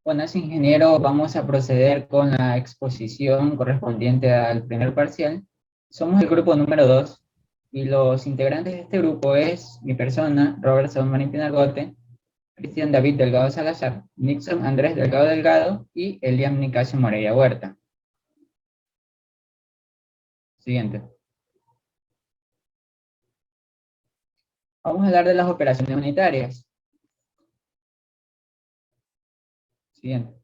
Buenas, ingeniero. Vamos a proceder con la exposición correspondiente al primer parcial. Somos el grupo número 2 y los integrantes de este grupo es mi persona, Robert Marín Pinargote, Cristian David Delgado Salazar, Nixon Andrés Delgado Delgado y Eliam Nicasio Moreira Huerta. Siguiente. Vamos a hablar de las operaciones unitarias. Siguiente.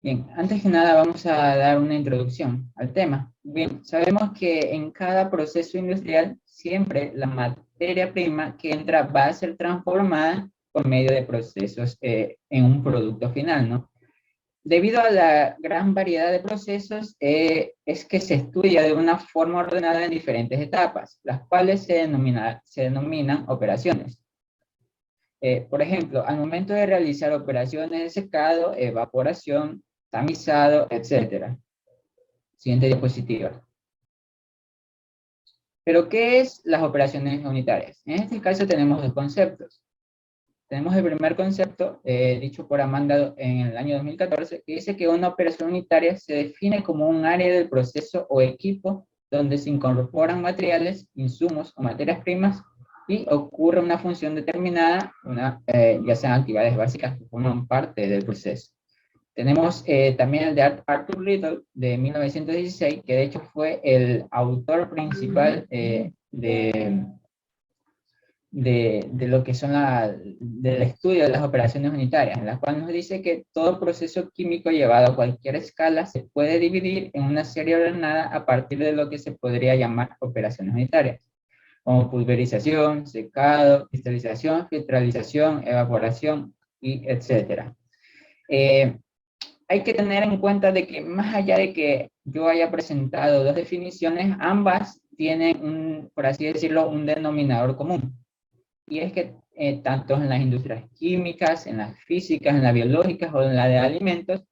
Bien, antes que nada vamos a dar una introducción al tema. Bien, sabemos que en cada proceso industrial siempre la materia prima que entra va a ser transformada por medio de procesos en un producto final, ¿no? Debido a la gran variedad de procesos, es que se estudia de una forma ordenada en diferentes etapas, las cuales se denominan operaciones. Por ejemplo, al momento de realizar operaciones de secado, evaporación, tamizado, etcétera. Siguiente diapositiva. Pero, ¿qué es las operaciones unitarias? En este caso tenemos dos conceptos. Tenemos el primer concepto, dicho por Amanda en el año 2014, que dice que una operación unitaria se define como un área del proceso o equipo donde se incorporan materiales, insumos o materias primas y ocurre una función determinada, ya sean actividades básicas que forman parte del proceso. Tenemos también el de Arthur Little de 1916, que de hecho fue el autor principal de lo que son del estudio de las operaciones unitarias, en la cual nos dice que todo proceso químico llevado a cualquier escala se puede dividir en una serie ordenada a partir de lo que se podría llamar operaciones unitarias, como pulverización, secado, cristalización, filtralización, evaporación, y etcétera. Eh, Hay que tener en cuenta de que más allá de que yo haya presentado dos definiciones, ambas tienen, por así decirlo, un denominador común. Y es que tanto en las industrias químicas, en las físicas, en las biológicas o en la de alimentos,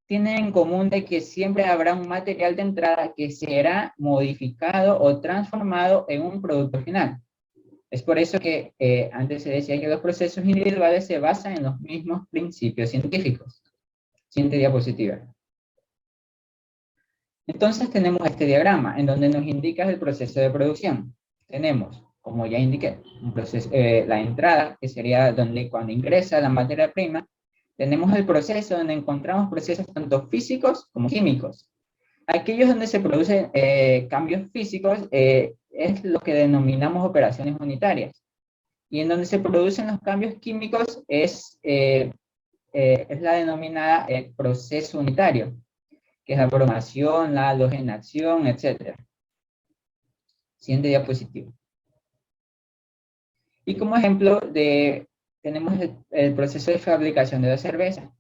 tienen en común de que siempre habrá un material de entrada que será modificado o transformado en un producto final. Es por eso que antes se decía que los procesos individuales se basan en los mismos principios científicos. Siguiente diapositiva. Entonces tenemos este diagrama en donde nos indica el proceso de producción. Tenemos, como ya indiqué, un proceso, la entrada, que sería donde cuando ingresa la materia prima. Tenemos el proceso donde encontramos procesos tanto físicos como químicos. Aquellos donde se producen cambios físicos es lo que denominamos operaciones unitarias. Y en donde se producen los cambios químicos es la denominada proceso unitario, que es la bromación, la halogenación, etc. Siguiente diapositiva. Y como ejemplo, tenemos el proceso de fabricación de la cerveza.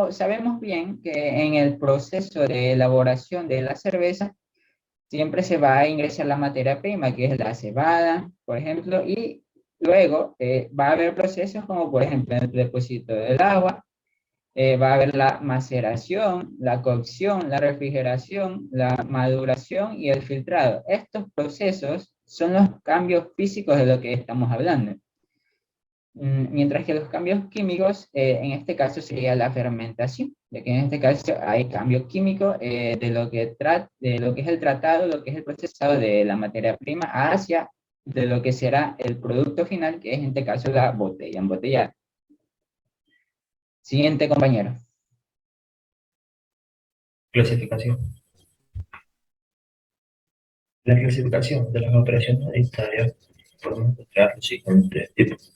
Sabemos bien que en el proceso de elaboración de la cerveza siempre se va a ingresar la materia prima, que es la cebada, por ejemplo, y luego va a haber procesos como, por ejemplo, el depósito del agua, va a haber la maceración, la cocción, la refrigeración, la maduración y el filtrado. Estos procesos son los cambios físicos de lo que estamos hablando. Mientras que los cambios químicos, en este caso sería la fermentación, ya que en este caso hay cambio químico de lo que es el tratado, lo que es el procesado de la materia prima hacia de lo que será el producto final, que es en este caso la botella embotellada. Siguiente, compañero. Clasificación. La clasificación de las operaciones unitarias podemos encontrar los siguientes tipos.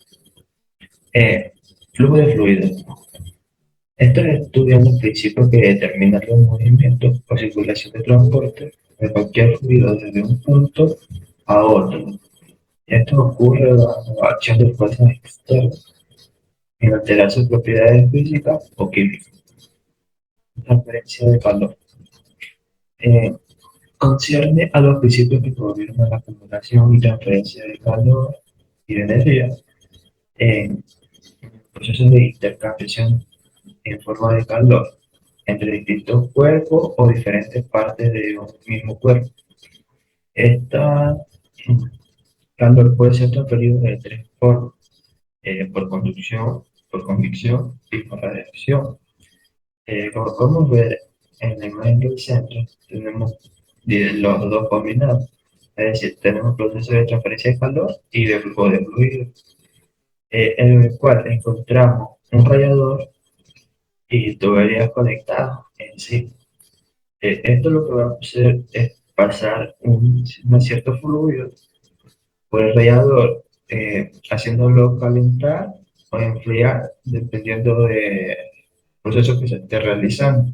Flujo de fluidos. Estos estudian los principios que determinan los movimientos o circulación de transporte de cualquier fluido desde un punto a otro. Esto ocurre bajo la acción de fuerzas externas, en alterar sus propiedades físicas o químicas. Transferencia de calor. Eh, Concierne a los principios que gobiernan la acumulación y transferencia de calor y de energía en procesos de intercambiación en forma de calor entre distintos cuerpos o diferentes partes de un mismo cuerpo. Esta calor puede ser transferido de tres formas: por conducción, por convección y por radiación. Como podemos ver en la imagen del centro, tenemos los dos combinados, es decir, tenemos proceso de transferencia de calor y de flujo de fluido, en el cual encontramos un radiador y tuberías conectadas en sí. Esto lo que va a hacer es pasar un cierto fluido por el radiador, haciéndolo calentar o enfriar, dependiendo del proceso que se esté realizando.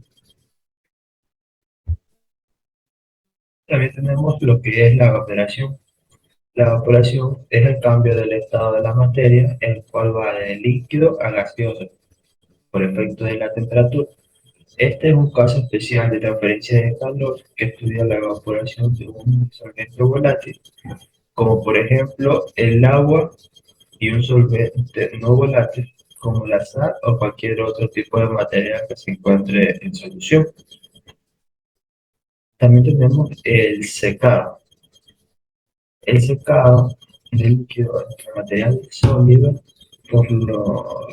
También tenemos lo que es la evaporación. La evaporación es el cambio del estado de la materia, el cual va de líquido a gaseoso por efecto de la temperatura. Este es un caso especial de transferencia de calor que estudia la evaporación de un solvente volátil, como por ejemplo el agua, y un solvente no volátil como la sal o cualquier otro tipo de material que se encuentre en solución. También tenemos el secado. El secado del líquido entre material sólido, por lo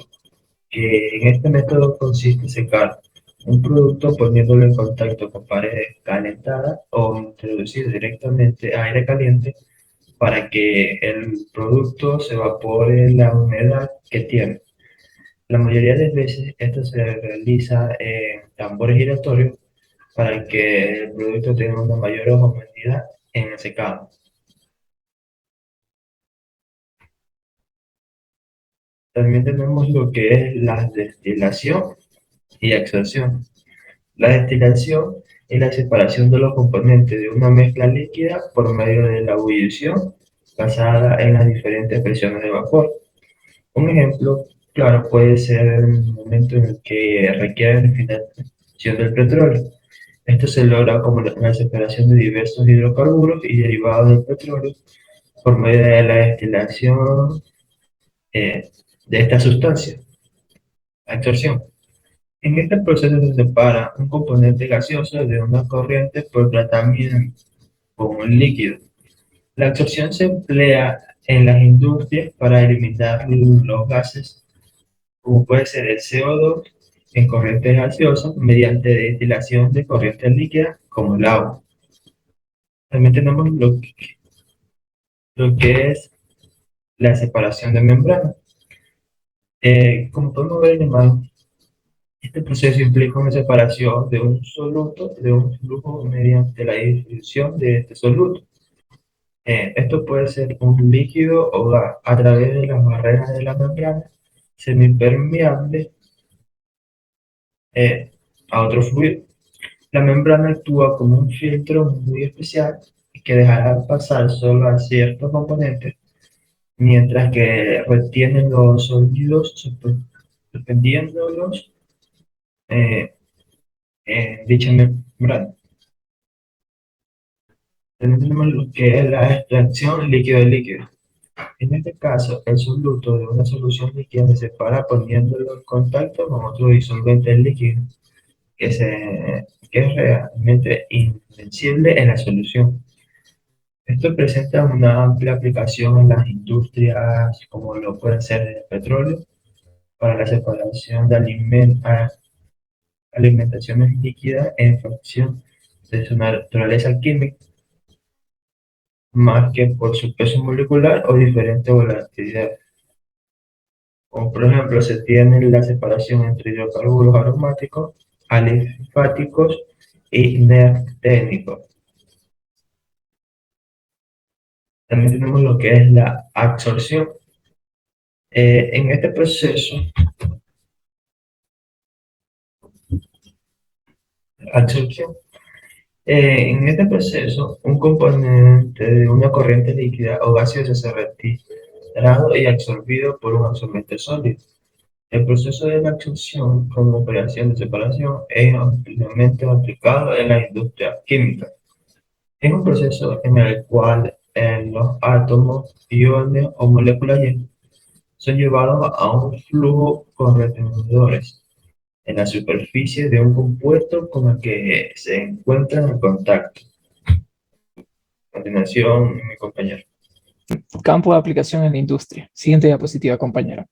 que en este método consiste en secar un producto poniéndolo en contacto con paredes calentadas o introducir directamente aire caliente para que el producto se evapore la humedad que tiene. La mayoría de veces esto se realiza en tambores giratorios para que el producto tenga una mayor homogeneidad en el secado. También tenemos lo que es la destilación y extracción. La destilación es la separación de los componentes de una mezcla líquida por medio de la ebullición basada en las diferentes presiones de vapor. Un ejemplo claro puede ser el momento en el que requiere refinación del petróleo. Esto se logra como la separación de diversos hidrocarburos y derivados del petróleo por medio de la destilación de esta sustancia, la extracción. En este proceso se separa un componente gaseoso de una corriente por tratamiento con un líquido. La absorción se emplea en las industrias para eliminar los gases, como puede ser el CO2, en corrientes gaseosas mediante destilación de corrientes líquidas como el agua. También tenemos lo que es la separación de membranas. Como podemos ver en la imagen, este proceso implica una separación de un soluto de un flujo mediante la difusión de este soluto. Esto puede ser un líquido o gas a través de las barreras de la membrana semipermeable eh, a otro fluido. La membrana actúa como un filtro muy especial que dejará pasar solo a ciertos componentes, mientras que retiene los sólidos suspendiéndolos eh, en dicha membrana. También tenemos lo que es la extracción líquido de líquido. En este caso, el soluto de una solución líquida se separa poniéndolo en contacto con otro disolvente líquido que es realmente invencible en la solución. Esto presenta una amplia aplicación en las industrias como lo puede ser el petróleo, para la separación de alimentaciones líquidas en función de su naturaleza química, más que por su peso molecular o diferente volatilidad. Como por ejemplo, se tiene la separación entre hidrocarburos aromáticos, alifáticos y neoténicos. También tenemos lo que es la absorción. En este proceso, absorción, un componente de una corriente líquida o gaseosa se retirado y absorbido por un absorbente sólido. El proceso de la absorción como operación de separación es ampliamente aplicado en la industria química. Es un proceso en el cual los átomos, iones o moléculas son llevados a un flujo con retenedores en la superficie de un compuesto con el que se encuentran en contacto. A continuación, mi compañero. Campo de aplicación en la industria. Siguiente diapositiva, compañero.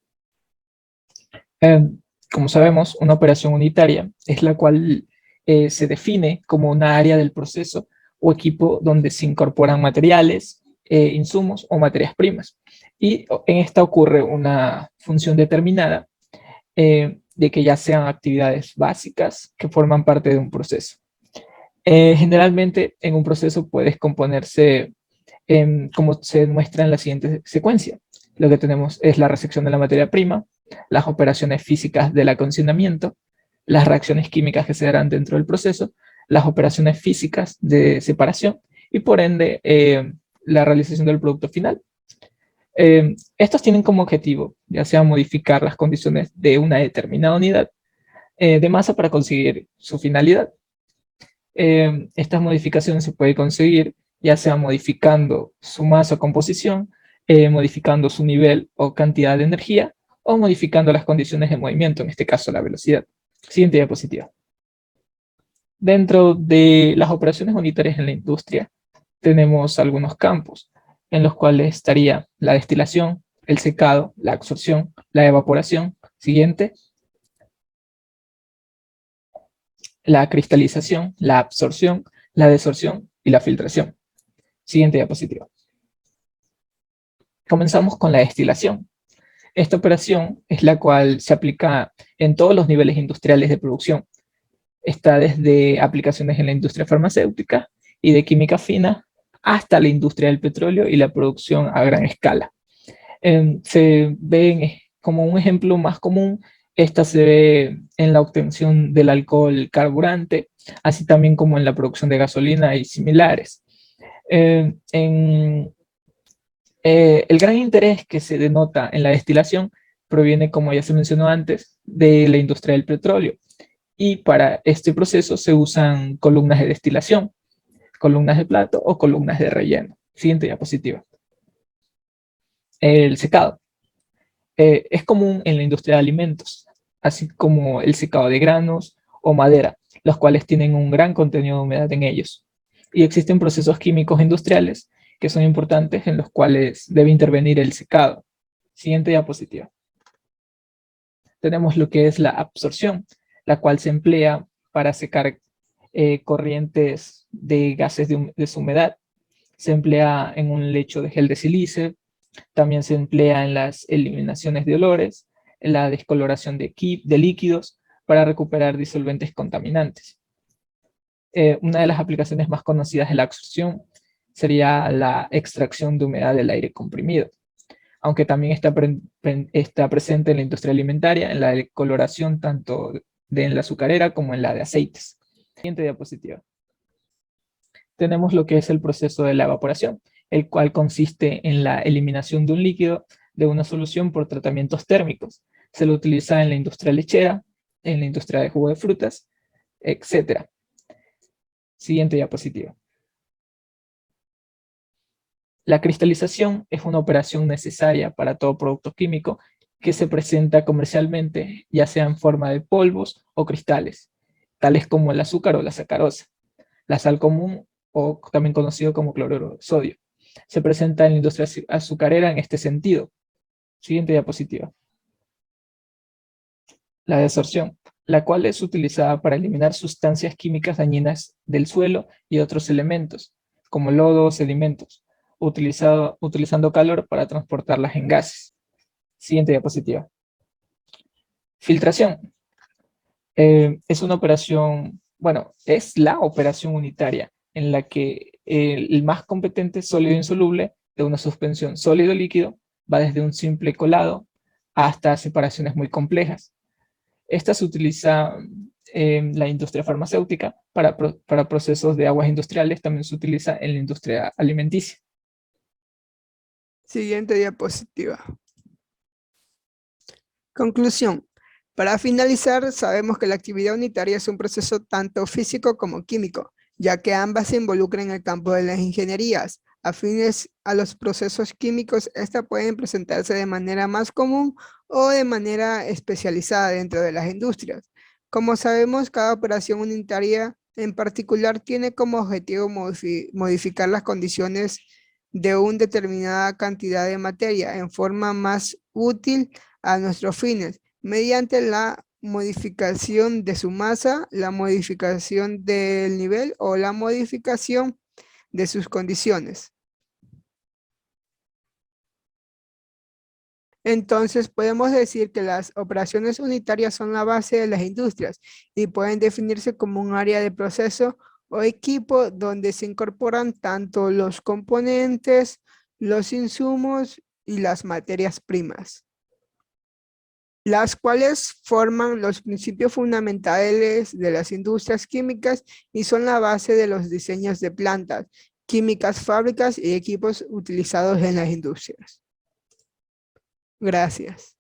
Eh, Como sabemos, una operación unitaria es la cual se define como una área del proceso o equipo donde se incorporan materiales, insumos o materias primas. Y en esta ocurre una función determinada de que ya sean actividades básicas que forman parte de un proceso. Generalmente en un proceso puede componerse como se muestra en la siguiente secuencia. Lo que tenemos es la recepción de la materia prima, las operaciones físicas del acondicionamiento, las reacciones químicas que se darán dentro del proceso, las operaciones físicas de separación y por ende la realización del producto final. Estos tienen como objetivo ya sea modificar las condiciones de una determinada unidad de masa para conseguir su finalidad. Estas modificaciones se pueden conseguir ya sea modificando su masa o composición, modificando su nivel o cantidad de energía, o modificando las condiciones de movimiento, en este caso la velocidad. Siguiente diapositiva. Dentro de las operaciones unitarias en la industria, tenemos algunos campos en los cuales estaría la destilación, el secado, la absorción, la evaporación. Siguiente. La cristalización, la absorción, la desorción y la filtración. Siguiente diapositiva. Comenzamos con la destilación. Esta operación es la cual se aplica en todos los niveles industriales de producción. Está desde aplicaciones en la industria farmacéutica y de química fina hasta la industria del petróleo y la producción a gran escala. Se ven como un ejemplo más común, esta se ve en la obtención del alcohol carburante, así también como en la producción de gasolina y similares. El gran interés que se denota en la destilación proviene, como ya se mencionó antes, de la industria del petróleo. Y para este proceso se usan columnas de destilación, columnas de plato o columnas de relleno. Siguiente diapositiva. El secado. Es común en la industria de alimentos, así como el secado de granos o madera, los cuales tienen un gran contenido de humedad en ellos. Y existen procesos químicos industriales que son importantes en los cuales debe intervenir el secado. Siguiente diapositiva. Tenemos lo que es la absorción, la cual se emplea para secar corrientes de gases de su humedad. Se emplea en un lecho de gel de sílice, también se emplea en las eliminaciones de olores, en la descoloración de líquidos para recuperar disolventes contaminantes. Una de las aplicaciones más conocidas de la absorción sería la extracción de humedad del aire comprimido, aunque también está presente en la industria alimentaria, en la decoloración tanto en la azucarera como en la de aceites. Siguiente diapositiva. Tenemos lo que es el proceso de la evaporación, el cual consiste en la eliminación de un líquido de una solución por tratamientos térmicos. Se lo utiliza en la industria lechera, en la industria de jugo de frutas, etc. Siguiente diapositiva. La cristalización es una operación necesaria para todo producto químico que se presenta comercialmente, ya sea en forma de polvos o cristales, tales como el azúcar o la sacarosa, la sal común o también conocido como cloruro de sodio. Se presenta en la industria azucarera en este sentido. Siguiente diapositiva. La desorción, la cual es utilizada para eliminar sustancias químicas dañinas del suelo y otros elementos, como lodo o sedimentos, utilizando calor para transportarlas en gases. Siguiente diapositiva. Filtración. Es una operación, bueno, es la operación unitaria en la que el más competente sólido insoluble de una suspensión sólido-líquido va desde un simple colado hasta separaciones muy complejas. Esta se utiliza en la industria farmacéutica para procesos de aguas industriales, también se utiliza en la industria alimenticia. Siguiente diapositiva. Conclusión. Para finalizar, sabemos que la actividad unitaria es un proceso tanto físico como químico, ya que ambas se involucran en el campo de las ingenierías. Afines a los procesos químicos, estas pueden presentarse de manera más común o de manera especializada dentro de las industrias. Como sabemos, cada operación unitaria en particular tiene como objetivo modificar las condiciones de una determinada cantidad de materia en forma más útil a nuestros fines, mediante la modificación de su masa, la modificación del nivel o la modificación de sus condiciones. Entonces podemos decir que las operaciones unitarias son la base de las industrias y pueden definirse como un área de proceso o equipo donde se incorporan tanto los componentes, los insumos y las materias primas, las cuales forman los principios fundamentales de las industrias químicas y son la base de los diseños de plantas químicas, fábricas y equipos utilizados en las industrias. Gracias.